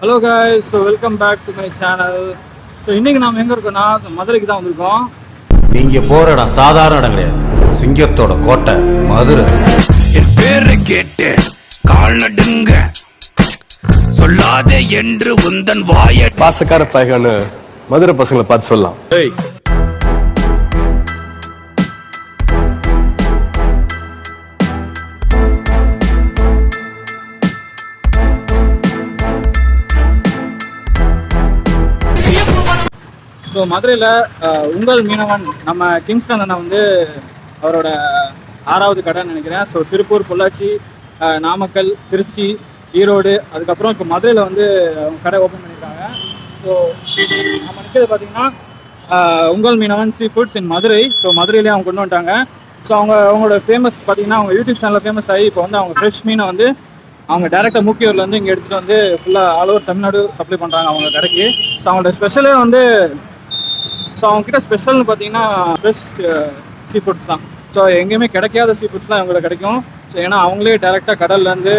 Hello guys, so welcome back to my channel. So இன்றைக்கி நாம் எங்கே இருக்கோம்னா மதுரைக்கு தான் வந்திருக்கோம். நீங்க போற இடம் சாதாரண இடம் கிடையாது, சிங்கத்தோட கோட்டை மதுரை. என் பேரை கேட்டு கால் நடுங்க சொல்லாதே என்று உந்தன் வாய பாசக்கார பையன்னு மதுரை பசங்களை பார்த்து சொல்லலாம். ஸோ மதுரையில் உங்கள் மீனவன் நம்ம கிங்ஸ்டன் அண்ணா வந்து அவரோட 6வது கடைன்னு நினைக்கிறேன். ஸோ திருப்பூர், பொள்ளாச்சி, நாமக்கல், திருச்சி, ஈரோடு, அதுக்கப்புறம் இப்போ மதுரையில் வந்து அவங்க கடை ஓப்பன் பண்ணியிருக்காங்க. ஸோ நம்ம நிற்கிறது பார்த்தீங்கன்னா உங்கள் Meenavan sea foods in Madurai. So மதுரையிலேயே அவங்க கொண்டு வந்துட்டாங்க. ஸோ அவங்களோட ஃபேமஸ் பார்த்தீங்கன்னா அவங்க யூடியூப் சேனலில் ஃபேமஸ் ஆகி இப்போ வந்து அவங்க ஃப்ரெஷ் மீனை வந்து அவங்க டேரெக்டாக மூக்கியூர்லேருந்து இங்கே எடுத்துகிட்டு வந்து ஃபுல்லாக ஆல் ஓவர் தமிழ்நாடு சப்ளை பண்ணுறாங்க அவங்க கடைக்கு. ஸோ அவங்களோட ஸ்பெஷலே வந்து அவங்ககிட்ட ஸ்பெஷல்னு பார்த்தீங்கன்னா ஃப்ரெஷ் சீ ஃபுட்ஸ் தான். ஸோ எங்கேயுமே கிடைக்காத சீ ஃபுட்ஸ்லாம் அவங்களுக்கு கிடைக்கும். ஸோ ஏன்னா அவங்களே டேரெக்டாக கடல்லேருந்து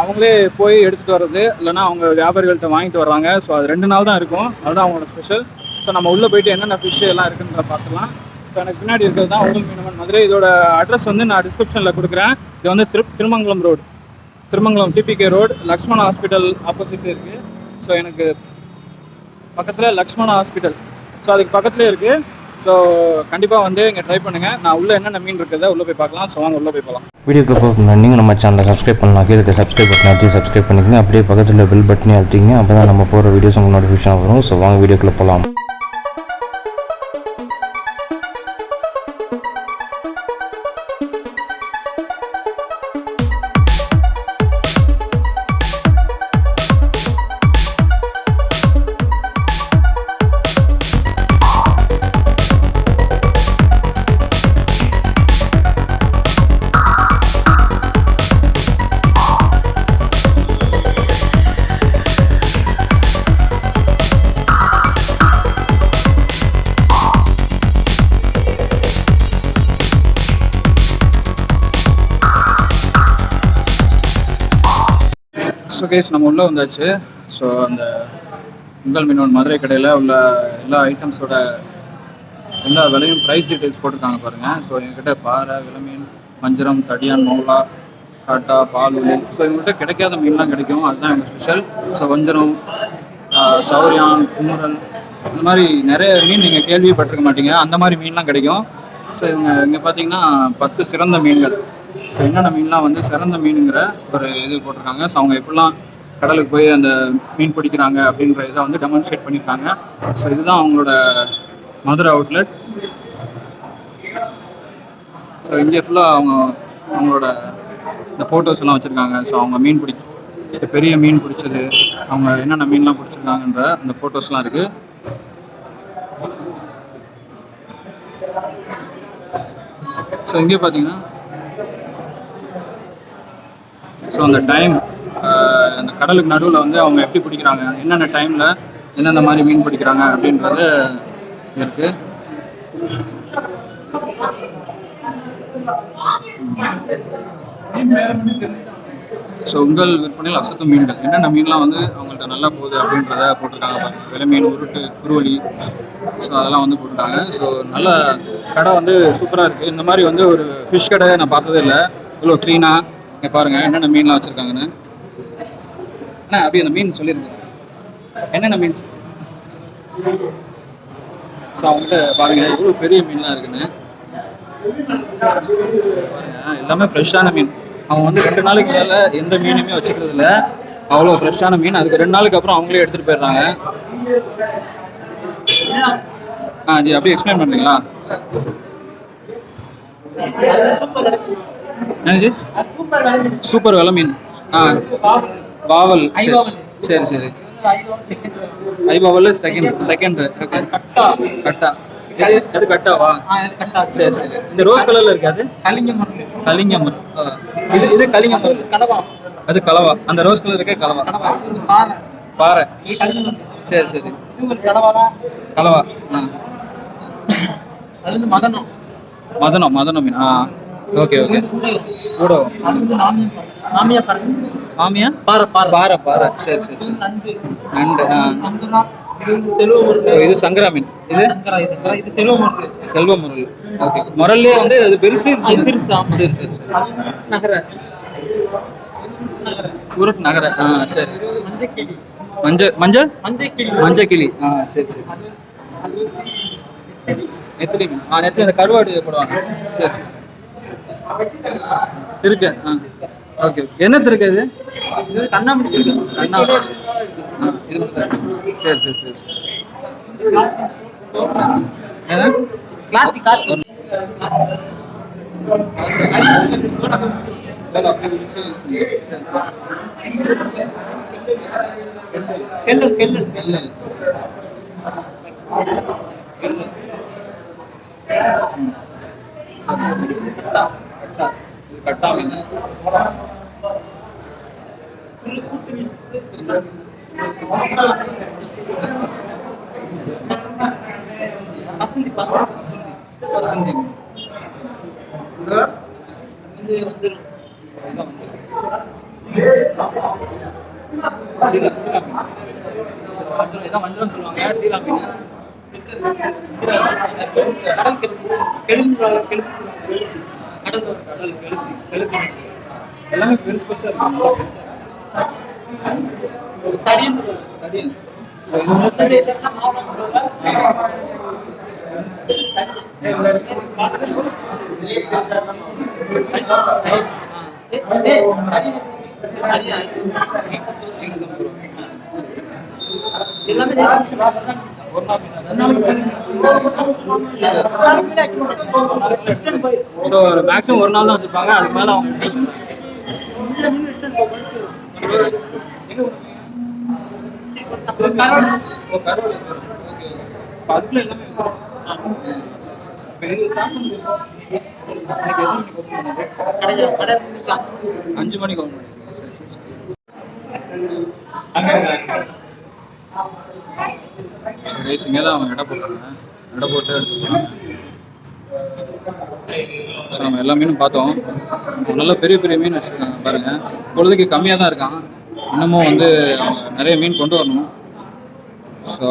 அவங்களே போய் எடுத்துகிட்டு வர்றது, இல்லைனா அவங்க வியாபாரிகள்கிட்ட வாங்கிட்டு வர்றாங்க. ஸோ அது 2 நாள் தான் இருக்கும், அதுதான் அவங்களோட ஸ்பெஷல். ஸோ நம்ம உள்ளே போயிட்டு என்னென்ன ஃபிஷ் எல்லாம் இருக்குன்றத பார்த்துக்கலாம். ஸோ எனக்கு பின்னாடி இருக்கிறது தான் உங்கள் மீனவன் மதுரை. இதோட அட்ரஸ் வந்து நான் டிஸ்கிரிப்ஷனில் கொடுக்குறேன். இது வந்து Thirumangalam road, Thirumangalam DPK road, Lakshmana hospital opposite இருக்குது. ஸோ எனக்கு பக்கத்தில் லக்ஷ்மணா ஹாஸ்பிட்டல், ஸோ அதுக்கு பக்கத்துலேயே இருக்குது. ஸோ கண்டிப்பாக வந்து இங்கே ட்ரை பண்ணுங்கள். நான் உள்ளே என்னென்ன மீன் இருக்கிறத உள்ளே போய் பார்க்கலாம். ஸோ வாங்க உள்ளே போய் பார்க்கலாம். வீடியோக்கு போகணும் நீங்கள் நம்ம சேனலை சப்ஸ்கிரைப் பண்ணலாம். கீழே சப்ஸ்கிரைப் பட்டன் அழுத்தி சப்ஸ்கிரைப் பண்ணிக்கங்க. அப்படியே பக்கத்தில் பெல் பட்டனே அழுத்திங்க. அப்போ தான் நம்ம போகிற வீடியோஸ் உங்களுக்கு நோட்டிஃபிகேஷன் வரும். ஸோ வாங்க வீடியோக்குள்ளே போகலாம். ஸோ கேஸ் நம்ம உள்ளே வந்தாச்சு. ஸோ அந்த உங்கள் மீனவன் மதுரை கடையில் உள்ள எல்லா ஐட்டம்ஸோட எல்லா விலையும் ப்ரைஸ் டீட்டெயில்ஸ் போட்டிருக்காங்க பாருங்கள். ஸோ எங்ககிட்ட பாறை, விலமீன், வஞ்சரம், தடியான், மௌலா, காட்டா, பாலுளி, ஸோ இவங்ககிட்ட கிடைக்காத மீன்லாம் கிடைக்கும். அதுதான் எங்கள் ஸ்பெஷல். ஸோ வஞ்சரம், சௌரியான், குமுறல், இந்த மாதிரி நிறைய மீன் நீங்கள் கேள்விப்பட்டிருக்க மாட்டீங்க, அந்த மாதிரி மீன்லாம் கிடைக்கும். ஸோ இங்கே பார்த்தீங்கன்னா 10 சிறந்த மீன்கள். ஸோ என்னென்ன மீன்லாம் வந்து சிறந்த மீனுங்கிற ஒரு இது போட்டிருக்காங்க. ஸோ அவங்க எப்படிலாம் கடலுக்கு போய் அந்த மீன் பிடிக்கிறாங்க அப்படின்ற இதை வந்து டெமான்ஸ்ட்ரேட் பண்ணியிருக்காங்க. ஸோ இதுதான் அவங்களோட மதுரை அவுட்லெட். ஸோ இங்கே ஃபுல்லாக அவங்களோட இந்த ஃபோட்டோஸ் எல்லாம் வச்சுருக்காங்க. ஸோ அவங்க மீன் பெரிய மீன் பிடிச்சது, அவங்க என்னென்ன மீன்லாம் பிடிச்சிருக்காங்கன்ற அந்த ஃபோட்டோஸ்லாம் இருக்குது. ஸோ இங்கே பார்த்தீங்கன்னா ஸோ அந்த டைம், அந்த கடலுக்கு நடுவில் வந்து அவங்க எப்படி பிடிக்கிறாங்க, என்னென்ன டைமில் எந்தெந்த மாதிரி மீன் பிடிக்கிறாங்க அப்படின்றது இருக்குது. ஸோ உங்கள் விற்பனையில் அசத்தும் மீன்கள், என்னென்ன மீன்லாம் வந்து அவங்கள்ட்ட நல்லா போகுது அப்படின்றத போட்டிருக்காங்க. விலை மீன், உருட்டு, குருவலி, ஸோ அதெல்லாம் வந்து போட்டிருக்காங்க. ஸோ நல்ல கடை வந்து சூப்பராக இருக்குது. இந்த மாதிரி வந்து ஒரு ஃபிஷ் கடை நான் பார்த்ததே இல்லை, இவ்வளோ க்ளீனாக. இங்கே பாருங்கள் என்னென்ன மீன்லாம் வச்சுருக்காங்கன்னு. அண்ணா அப்படி அந்த மீன் சொல்லியிருக்கேன், என்னென்ன மீன். ஸோ அவங்ககிட்ட பாருங்கள் இவ்வளோ பெரிய மீன்லாம் இருக்குன்னு பாருங்கள். எல்லாமே ஃப்ரெஷ்ஷான மீன். அவங்க வந்து 2 நாளைக்கு மேலே எந்த மீனுமே வச்சுக்கிறது இல்லை, அவ்வளோ ஃப்ரெஷ்ஷான மீன். அதுக்கு 2 நாளுக்கு அப்புறம் அவங்களே எடுத்துகிட்டு போயிடுறாங்க. ஜி அப்படியே எக்ஸ்பிளைன் பண்ணுறீங்களா? என்னது? சூப்பர் விலை மீன். பாவல். சரி சரி. ஐபாவல் செகண்ட். கட்டா. அது கட்டாவா? சரி சரி. இந்த ரோஸ் கலர்ல இருக்காது கலிங்கம். இது கலிங்கம். அது கலவா. அந்த ரோஸ் கலர் இருக்கே கலவா. பாறை. சரி சரி. கலவா. மதனம் மீன். Okay okay. கூட மாமியா பாறை பாறை பாறை பாறை. சரி சரி சரி. நண்டு நண்டு. நண்டுனா இது வந்து செல்வ முருகன். இது சங்கரா மீன். இது இது செல்வ முருகன். செல்வ முரல். ஓகே. முரல்லே வந்து அது பெருசு இது அது சின்னது. பெருசு, ஆமா. சரி சரி சரி. அது நகர நகர உருட் நகர. சரி. இது வந்து மஞ்சக்கிளி. மஞ்சள் மஞ்சக்கிளி மஞ்சக்கிளி. சரி சரி சரி. அது நெத்திலி மீன். நெத்திலி அந்த கருவாடு போடுவாங்க. சரி சரி. இருக்கு. ஓகே. என்னத்து இருக்கு இது? இது கண்ணாமூடி இருக்கு. கண்ணா. இது மட்டும் தான். சரி சரி சரி சரி. என்ன? கிளாத்தி காத்தி கெல்லு கெல்லு இல்லை. கட்டா மீன். பசந்தி பசந்தி பசந்தி மீன். வந்து வந்துடும். சீலா சீலா மீன். வஞ்சிரம் இதான் வஞ்சிரம் சொல்லுவாங்க. சீலா மீன். கடல் கெழுந்து கெழுந்து கடல் கடல் கெளுத்தி கெளுத்தி மீன். எல்லாமே பெருசு பெருசா இருக்கு. தடியன் தடியன். ஸோ மேக்ஸிமம் ஒரு நாள் தான் வச்சுருப்பாங்க. அதுக்கு மேலே அவங்க அதுக்குள்ள எல்லாமே அஞ்சு மணிக்கு ஒன்று. இங்கே தான் அவங்க எடை போடுறாங்க. எடை போட்டு எடுத்துக்கலாம். ஸோ நம்ம எல்லா மீனும் பார்த்தோம். நல்ல பெரிய பெரிய மீன் வச்சுருக்காங்க பாருங்கள். பொழுதுக்கு கம்மியாக தான் இருக்கான். இன்னமும் வந்து அவங்க நிறைய மீன் கொண்டு வரணும். ஸோ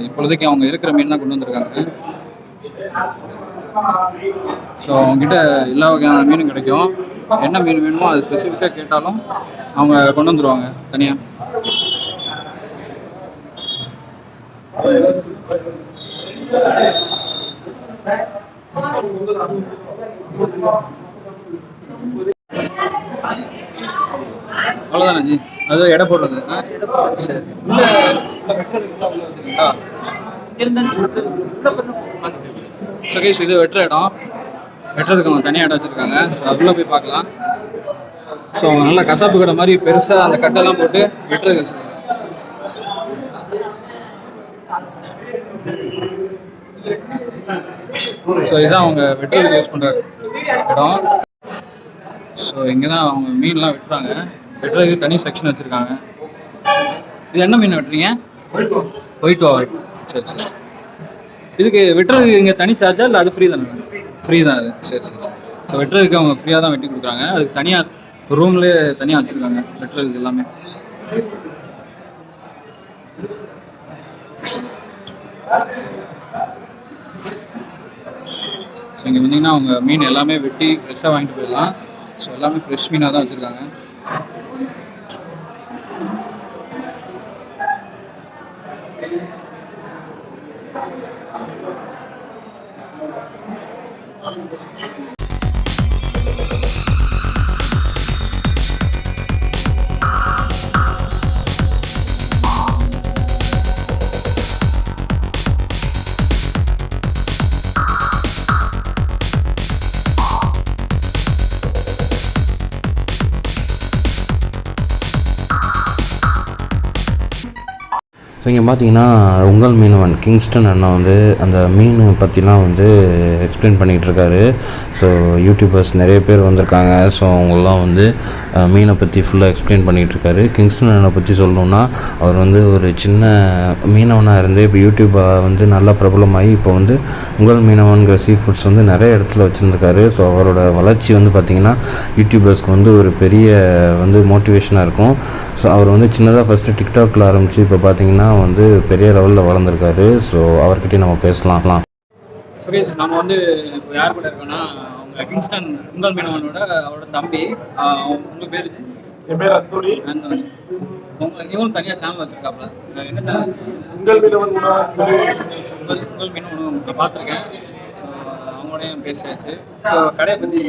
இப்பொழுதைக்கு அவங்க இருக்கிற மீன் தான் கொண்டு வந்திருக்காங்க. ஸோ அவங்ககிட்ட எல்லா வகையான மீனும் கிடைக்கும். என்ன மீன் வேணுமோ அது ஸ்பெசிஃபிக்காக கேட்டாலும் அவங்க கொண்டு வந்துடுவாங்க தனியாக. அவ்வளோதானே ஜி? அது எடை போடுறது. சரி. சகேஷ் இது வெட்டுற இடம். வெட்டுறதுக்கு அவங்க தனியாக இடம் வச்சுருக்காங்க. ஸோ அதுக்குள்ளே போய் பார்க்கலாம். ஸோ அவங்க நல்லா கசாப்பு கடை மாதிரி பெருசாக அந்த கட்டெல்லாம் போட்டு வெட்டுறதுக்கு வச்சுருக்காங்க. ஸோ இதுதான் அவங்க வெட்டுறதுக்கு யூஸ் பண்ணுற இடம். ஸோ இங்கே தான் அவங்க மீன்லாம் வெட்டுறாங்க. வெட்டுறதுக்கு தனி செக்ஷன் வச்சுருக்காங்க. இது என்ன மீன் வெட்டுறீங்க? White over. சரி சரி. இதுக்கு வெட்டுறதுக்கு இங்கே தனி சார்ஜா இல்லை அது ஃப்ரீ தானே? ஃப்ரீ தான் அது. சரி சரி சரி. ஸோ வெட்டுறதுக்கு அவங்க ஃப்ரீயாக தான் வெட்டி கொடுக்குறாங்க. அதுக்கு தனியாக ரூம்லேயே தனியாக வச்சுருக்காங்க வெட்டுறதுக்கு எல்லாமே. ஸோ இங்கே வந்தீங்கன்னா அவங்க மீன் எல்லாமே வெட்டி ஃப்ரெஷ்ஷாக வாங்கிட்டு போயிடலாம். ஸோ எல்லாமே ஃப்ரெஷ் மீனாக தான் வச்சுருக்காங்க. ஸோ இங்கே பார்த்தீங்கன்னா உங்கள் மீனவன் கிங்ஸ்டன் அண்ணா வந்து அந்த மீன் பற்றிலாம் வந்து எக்ஸ்பிளைன் பண்ணிகிட்டு இருக்காரு. ஸோ யூடியூபர்ஸ் நிறைய பேர் வந்திருக்காங்க. ஸோ அவங்களாம் வந்து மீனை பற்றி ஃபுல்லாக எக்ஸ்பிளைன் பண்ணிகிட்டு இருக்காரு. கிங்ஸ்டன் அண்ணனை பற்றி சொல்லணுன்னா அவர் வந்து ஒரு சின்ன மீனவனாக இருந்து இப்போ யூடியூப்பை வந்து நல்லா பிரபலமாகி இப்போ வந்து உங்கள் மீனவன்கிற சீ ஃபுட்ஸ் வந்து நிறைய இடத்துல வச்சுருந்துருக்காரு. ஸோ அவரோட வளர்ச்சி வந்து பார்த்திங்கன்னா யூடியூபர்ஸ்க்கு வந்து ஒரு பெரிய வந்து மோட்டிவேஷனாக இருக்கும். ஸோ அவர் வந்து சின்னதாக ஃபஸ்ட்டு டிக்டாக்ல ஆரம்பித்து இப்போ பார்த்திங்கன்னா வந்து பெரிய லெவலில் வளர்ந்துருக்காரு. ஸோ அவர்கிட்டயே நம்ம பேசலாம். சுரேஷ், நம்ம வந்து இப்போ யார் கூட இருக்கோன்னா அவங்க கிங்ஸ்டன் உங்கள் மீனவனோட அவரோட தம்பி. உங்கள் பேர்? என் பேர் அந்தோனி. நீங்களும் தனியாக சேனல் வச்சுருக்காப்புல, என்ன சேனல்? உங்கள் மீனவன் உங்கள் மீனவன் நான் பார்த்துருக்கேன். ஸோ அவங்களோடையும் பேசியாச்சு. ஸோ கடையை பற்றி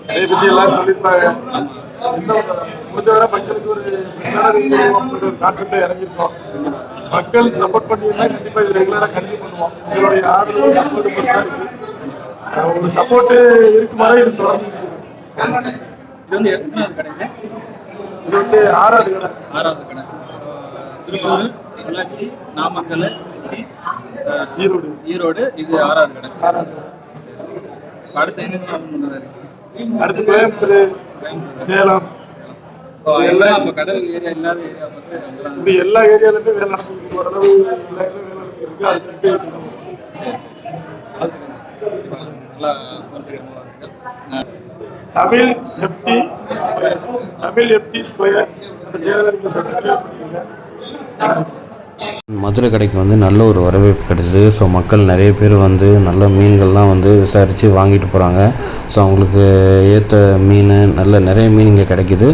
கடையை பற்றி எல்லாரும் சொல்லியிருப்பாங்க. என்ன முடிஞ்ச வரை மக்களுக்கு ஒரு ஒரு கான்செப்டை இறங்கியிருக்கோம். மக்கள் சப்போர்ட் பண்ணிங்கன்னா கண்டிப்பாக இது ரெகுலராக கண்டினியூ பண்ணுவோம். எங்களுடைய ஆதரவு சப்போர்ட் பொறுத்தா இருக்கு. உங்களோட சப்போர்ட்டு இருக்கு மாதிரி இது தொடர்ந்து இது வந்து எத்தனாவது கடைங்க? இது வந்து 6வது கடை. 6வது கடை. ஸோ திருப்பூர், பொள்ளாச்சி, நாமக்கல், திருச்சி, ஈரோடு இது 6வது கடை. சரி. அடுத்து எங்கே பண்ணுறாரு? அடுத்து கோயம்புத்தூர், சேலம், எல்லாம் நம்ம கடல் ஏரியா இல்லாத ஏரியா பார்த்து இப்படி எல்லா ஏரியாலுமே வேலை நடந்துருக்கு. ஓரளவு எல்லா வேலை நடந்துருக்கு. அடுத்தடுத்து சரி. நல்லா பொறுத்துக்கிறோம். தமிழ் FT ஸ்கொயர் அந்த சேனலை நீங்கள் சப்ஸ்கிரைப் பண்ணிடுங்க. மதுரை கடைக்கு வந்து நல்ல ஒரு வரவேற்பு கிடச்சிது. ஸோ மக்கள் நிறைய பேர் வந்து நல்ல மீன்கள்லாம் வந்து விசாரித்து வாங்கிட்டு போகிறாங்க. ஸோ அவங்களுக்கு ஏற்ற மீன் நிறைய மீன் இங்கே கிடைக்கிது.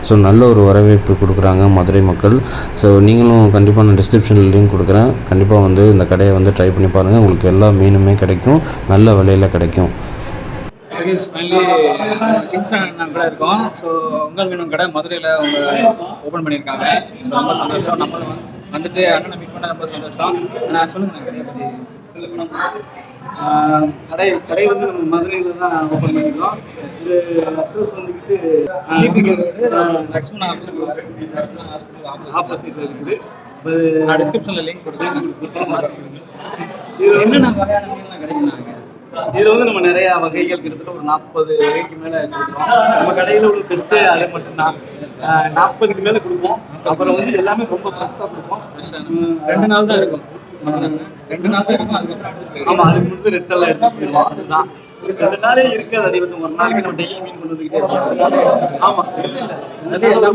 ஸோ நல்ல ஒரு வரவேற்பு கொடுக்குறாங்க மதுரை மக்கள். ஸோ நீங்களும் கண்டிப்பாக நான் டிஸ்கிரிப்ஷனில் லிங்க் கொடுக்குறேன். கண்டிப்பாக வந்து இந்த கடையை வந்து ட்ரை பண்ணி பாருங்கள். உங்களுக்கு எல்லா மீனுமே கிடைக்கும், நல்ல விலையில் கிடைக்கும். சரி, ஃபைனலி கிங்ஸ்டன் அண்ணா கூட இருக்கோம். ஸோ உங்கள் மீனவன் கடை மதுரையில் அவங்க ஓப்பன் பண்ணியிருக்காங்க. ஸோ ரொம்ப சந்தோஷம். நம்மளும் வந்துட்டு அண்ணனை மீட் பண்ண ரொம்ப சந்தோஷம். நான் சொல்லுங்கள் கடையை பற்றி. கடை வந்து நம்ம மதுரையில் தான் ஓப்பன் பண்ணிக்கிறோம். இது அட்ரஸ் வந்துக்கிட்டு லக்ஷ்மணா ஆப்போசிட்டில் இருக்குது. நான் டிஸ்கிரிப்ஷனில் லிங்க் கொடுக்குறேன். இதில் என்னென்ன வகையான மீன்லாம் கிடைக்குனாங்க? இதில் வந்து நம்ம நிறையா வகைகள் கிட்டத்தட்ட ஒரு 40 வகைக்கு மேலே கொடுக்குறோம். நம்ம கடையில் உள்ள பெஸ்ட்டு அது மட்டும்தான். 40க்கு மேலே கொடுப்போம். அப்புறம் வந்து எல்லாமே ரொம்ப ஃப்ரெஷ்ஷாக கொடுப்போம். 2 நாள் தான் இருக்கும். 2 நாள் தான் இருக்கும். அதுக்கப்புறம் ஆமாம், அதுக்கு முடிச்சு ரெட்டெல்லாம் எடுத்துக்கிடுவோம். அதுதான் 2 நாளே இருக்காது. அதிகபட்சம் ஒரு நாளைக்கு நம்ம டெய்லி மீன் கொண்டு வந்துக்கிட்டே இருக்கோம். ஆமாம், இல்லை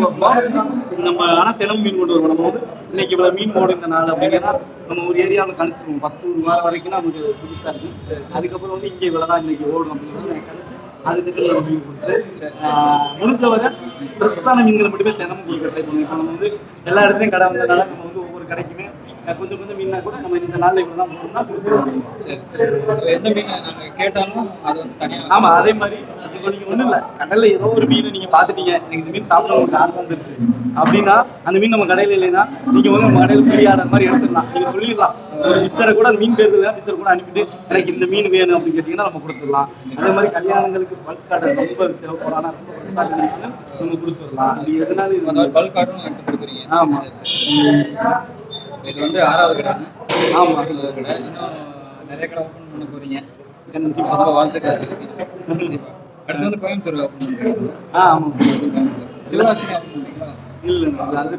நம்ம ஆனால் தினம் மீன் கொண்டு வருவோம். நம்ம வந்து இன்னைக்கு இவ்வளோ மீன் போடும் இந்த நாள் அப்படின்னா நம்ம ஒரு ஏரியாவில் கணிச்சிருவோம். ஃபஸ்ட்டு ஒரு வாரம் வரைக்கும் நமக்கு புதுசாக இருக்கும். அதுக்கப்புறம் வந்து இங்கே இவ்வளோ தான் இன்னைக்கு ஓடும் அப்படின்னு கணிச்சு அதுக்கு நம்ம மீன் கொடுத்து முடிஞ்சவரை ஃப்ரெஷ்ஷான மீன்களை மட்டுமே தினமும் கொடுக்க ட்ரை பண்ணுவோம். இப்போ நம்ம வந்து எல்லா இடத்துலையும் கடை வந்ததுனால நம்ம வந்து ஒவ்வொரு கடைக்குமே கொஞ்சம் மீனா கூட நம்ம இந்த நாளில் இவ்வளோ தான் போகணும்னா கொடுத்துருவோம். சரி, எந்த மீன் நாங்கள் கேட்டாலும் அது வந்து தனியாக. ஆமாம், அதே மாதிரி இப்போ நீங்கள் ஒன்றும் இல்லை, கடலில் ஏதோ ஒரு மீனை நீங்கள் பார்த்துட்டீங்க, எனக்கு இந்த மீன் சாப்பிட உங்களுக்கு ஆசை வந்துருச்சு அப்படின்னா அந்த மீன் நம்ம கடையில் இல்லைன்னா நீங்கள் வந்து நம்ம கடையில் ஃப்ரீ ஆர்டர் மாதிரி எடுத்துடலாம். நீங்கள் சொல்லிடலாம், ஒரு பிக்சரை கூட அந்த மீன் பேர் இல்லை, பிக்சரை கூட அனுப்பிட்டு எனக்கு இந்த மீன் வேணும் அப்படின்னு கேட்டிங்கன்னா நம்ம கொடுத்துடலாம். அதே மாதிரி கல்யாணங்களுக்கு பல்க் ஆர்டர் ரொம்ப தேவைப்படாத ரொம்ப ஃப்ரெஷ்ஷாக இருந்தாலும் நம்ம கொடுத்துடலாம். அப்படி எதனால இது பல்க் ஆர்டரும் எடுத்து கொடுக்குறீங்க? ஆமாம். இது வந்து 6வது கடை. ஆமாம், 6வது கடை. இன்னும் நிறைய கடை ஓப்பன் பண்ண போகிறீங்க. ரொம்ப வாழ்த்துக்கள். அடுத்து வந்து கோயம்புத்தூர் ஓப்பன் பண்ணுறீங்க. ஆமாம், சிவகாசி ஓப்பன் பண்ணுறீங்களா? இல்லை, அது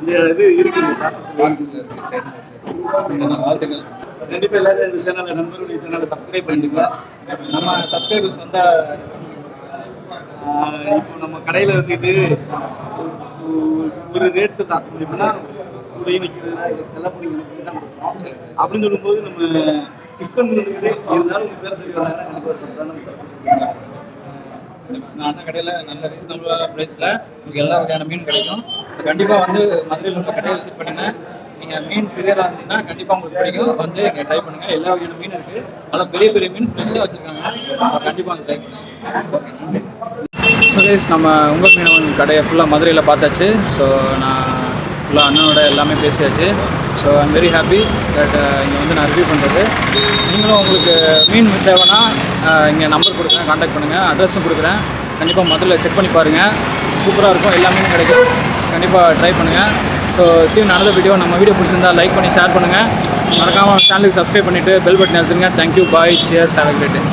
இந்த இது இருக்குது, ப்ராசஸில் இருக்குது. சரி, வாழ்த்துக்கள். கண்டிப்பாக எல்லாரும் இந்த சேனலை நண்பர்களுடைய சேனலை சப்ஸ்கிரைப் பண்ணிடுங்க. நம்ம சப்ஸ்கிரைபர்ஸ் வந்தால் இப்போ நம்ம கடையில் வந்துட்டு ஒரு ரேட்டு தான் எப்படின்னா உடைய நிற்கிறது செல்லப்படி கணக்கு தான் கொடுக்குறோம். அப்படின்னு சொல்லும்போது நம்ம டிஸ்கவுண்ட் பண்ணிக்கிட்டே இருந்தாலும் உங்கள் பேர் சொல்லி வந்தாங்கன்னா கண்டிப்பாக நான் அண்ணன் கடையில் நல்ல ரீசனபிளான ப்ரைஸில் உங்களுக்கு எல்லா வகையான மீன் கிடைக்கும். கண்டிப்பாக வந்து மதுரையில் உள்ள கடையை விசிட் பண்ணுங்கள். நீங்கள் மீன் பிரியராக இருந்தீங்கன்னா கண்டிப்பாக உங்களுக்கு பிடிக்கும். வந்து இங்கே ட்ரை பண்ணுங்கள். எல்லா வகையான மீன் இருக்குது. நல்லா பெரிய பெரிய மீன் ஃப்ரெஷ்ஷாக வச்சுருக்காங்க. கண்டிப்பாக வந்து ட்ரை பண்ணுங்கள். ஓகே, நன்றி. சுரேஷ், நம்ம உங்கள் மீனவன் கடையை ஃபுல்லாக மதுரையில் பார்த்தாச்சு. ஸோ நான் ஃபுல்லாக அண்ணனோட எல்லாமே பேசியாச்சு. So I'm very happy that இங்கே வந்து நான் ரிவ்யூ பண்ணுறது. நீங்களும் உங்களுக்கு மீன் தேவைன்னா இங்கே நம்பர் கொடுக்குறேன், கான்டாக்ட் பண்ணுங்கள். அட்ரஸும் கொடுக்குறேன். கண்டிப்பாக மதுரையில் செக் பண்ணி பாருங்கள். சூப்பராக இருக்கும். எல்லா மீனும் கிடைக்கும். கண்டிப்பாக ட்ரை பண்ணுங்கள். ஸோ சீன் நடந்த வீடியோ நம்ம வீடியோ பிடிச்சிருந்தா லைக் பண்ணி ஷேர் பண்ணுங்கள். மறக்காமல் சேனலுக்கு சப்ஸ்கிரைப் பண்ணிவிட்டு பெல் பட்டன் எடுத்துருங்க. Thank you, bye, cheers, have a great day.